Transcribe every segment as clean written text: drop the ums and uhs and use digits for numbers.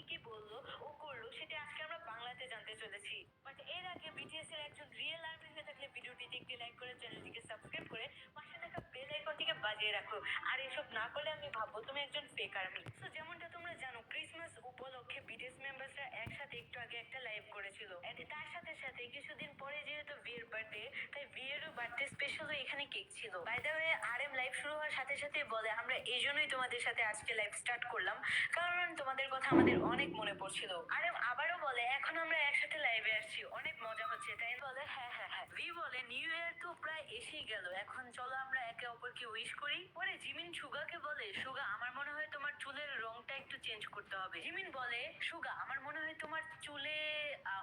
কি বললো ও করলো সেটা আজকে আমরা বাংলাতে জানতে চলেছি। বাট এর আগে বিটিএস এর একজন রিয়েল আর্মি হয়ে থাকলে ভিডিওটিতে একটি লাইক করে চ্যানেলটিকে সাবস্ক্রাইব করে পাশে থাকা বেল আইকনটিকে বাজিয়ে রাখো। আর এসব না করলে আমি ভাববো তুমি একজন ফেক আর্মি। তো যেমনটা তোমরা জানো ক্রিসমাস উপলক্ষে বিটিএস মেম্বারসরা একসাথে একটু আগে একটা লাইভ করেছিল। এন্ড তার সাথে সাথে কিছুদিন পরে যেহেতু বিয়ের বার্থডে, তাই বিয়েরও বার্থডে স্পেশালও এখানে কেক ছিল। By the way RM live শুরু হওয়ার সাথে সাথে বলে আমরা এই জন্যই তোমাদের সাথে আজকে লাইভ স্টার্ট করলাম, কারণ তোমাদের কথা আমাদের অনেক মনে পড়ছিল। আরএম আবারও বলে এখন আমরা একসাথে লাইভে আসছি, অনেক মজা হচ্ছে। তাই বলে হ্যাঁ হ্যাঁ হ্যাঁ। ভি বলে নিউ ইয়ার তো প্রায় এসেই গেল, এখন চলো আমরা একে অপরকে উইশ করি। পরে জিমিন সুগাকে বলে সুগা আমার মনে হয় তোমার চুলের রংটা একটু চেঞ্জ করতে হবে। জিমিন বলে সুগা আমার মনে হয় তোমার চুলে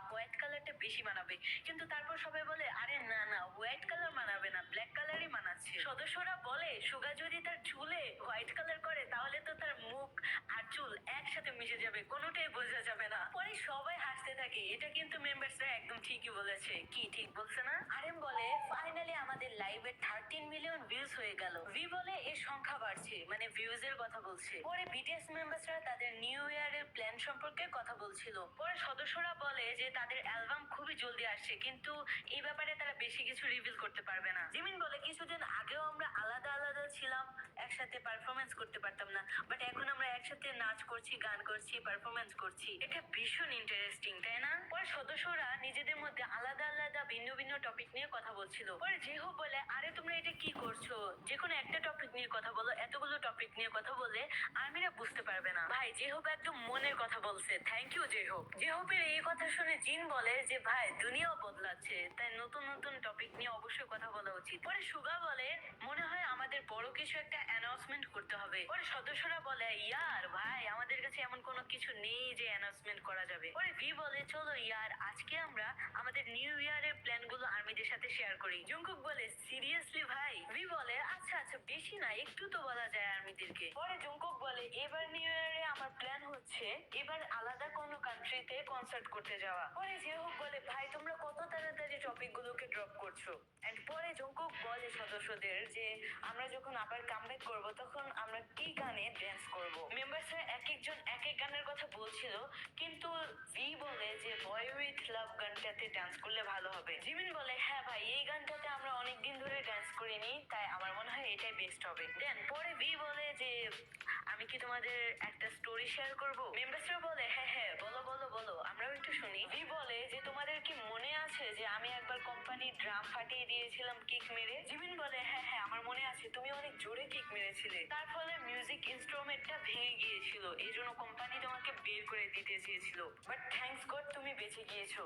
হোয়াইট কালারটা বেশি মানাবে, কিন্তু তারপর সবাই বলে আরে না না হোয়াইট কালার মানাবে না, ব্ল্যাক কালারই মানাচ্ছে। সদস্যরা বলে সুগা যদি তার চুলে হোয়াইট কালার করে তাহলে তো তার মুখ আর চুল একসাথে মিশে যাবে, কোনোটাই বোঝা যাবে না। পরে সবাই হাসতে থাকে, এটা কিন্তু মেম্বারসরা একদম ঠিকই বলেছে। কি ঠিক বলছে না? আরএম বলে ফাইনালি আমাদের লাইভে 13 মিলিয়ন ভিউজ হয়ে গেল। ভি বলে এর সংখ্যা বাড়ছে, মানে ভিউজ এর কথা বলছে। পরে বিটিএস মেম্বারসরা তাদের নিউ ইয়ারের প্ল্যান সম্পর্কে কথা বলছিল। পরে সদস্যরা বলে যে তাদের অ্যালবাম খুবই জলদি আসছে, কিন্তু এই ব্যাপারে তারা বেশি কিছু রিভিল করতে পারবে না। জিমিন বলে কিছুদিন আগেও আমরা আলাদা আলাদা ছিলাম, একসাথে পারফরমেন্স করতে পারতাম না, বাট এখন আমরা একসাথে নাচ করছি, গান করছি, পারফরমেন্স করছি। এটা ভীষণ ইন্টারেস্টিং, তাই না? পরে সদস্যরা নিজেদের মধ্যে আলাদা আলাদা ভিন্ন ভিন্ন টপিক নিয়ে কথা বলছিল। পরে জেহো বলে আরে তোমরা এটা কি করছো, যে কোনো একটা টপিক নিয়ে কথা বলো, এতগুলো টপিক নিয়ে কথা বলে আর্মিরা বুঝতে পারবে না। ভাই জেহোপ একদম মনের কথা বলছে, থ্যাংক ইউ জেহোপ। জেহোপের এই কথা শুনে জিন বলে যে ভাই দুনিয়াও বদলাচ্ছে, তাই নতুন নতুন টপিক নিয়ে অবশ্যই কথা বলা উচিত। পরে সুগা বলে মনে হয় আমাদের বড় কিছু একটা অ্যানাউন্সমেন্ট করতে হবে। পরে সদস্যরা বলে ইয়ার ভাই আমাদের কাছে এমন কোনো কিছু নেই যে অ্যানাউন্সমেন্ট করা যাবে। পরে ভি বলে চলো ইয়ার আজকে আমরা আমাদের নিউ ইয়ারের প্ল্যান গুলো আর্মিদের সাথে শেয়ার করি। জungkook বলে সিরিয়াসলি ভাই? ভি বলে আচ্ছা আচ্ছা বেশি না, একটু তো বলা যায় আর্মিদেরকে। পরে জungkook বলে এবার নিউ ইয়ারে আমার প্ল্যান হচ্ছে এবার আলাদা কোনো কান্ট্রিতে কনসার্ট করতে যাওয়া। পরে জেহোক বলে ভাই তোমরা কত তাড়াতাড়ি টপিক গুলোকে ড্রপ করছো। এন্ড পরে জungkook বলে সদস্যদের যে আমরা যখন আবার কামব্যাক করব তখন আমরা কি গানে ড্যান্স করব। মেম্বারসরা এক একজন এক এক গানের কথা বলছিল, কিন্তু ভি বলে যে বয় উইথ লাভ গানটাতে ডান্স করলে ভালো হবে। জিমিন বলে হ্যাঁ ভাই এই গানটাতে আমরা অনেকদিন ধরে ডান্স করিনি, তাই আমার মনে হয় এটাই বেস্ট হবে। দেন পরে ভি বলে যে আমি কি তোমাদের একটা স্টোরি শেয়ার করব। মেম্বারসরা বলে হ্যাঁ হ্যাঁ বলো বলো বলো, আমরাও একটু শুনি। ভি বলে যে তোমাদের কি মনে আছে যে আমি একবার কোম্পানির ড্রাম ফাটিয়ে দিয়েছিলাম কিক মেরে। জিমিন বলে হ্যাঁ হ্যাঁ আমার মনে আছে, তুমি অনেক জোরে কিক মেরেছিলে, তার ফলে মিউজিক ইনস্ট্রুমেন্টটা ভেঙে গিয়েছিল, এই জন্য কোম্পানি তোমাকে বের করে দিতে চেয়েছিল, বাট থ্যাঙ্কস গড তুমি বেঁচে গিয়েছো।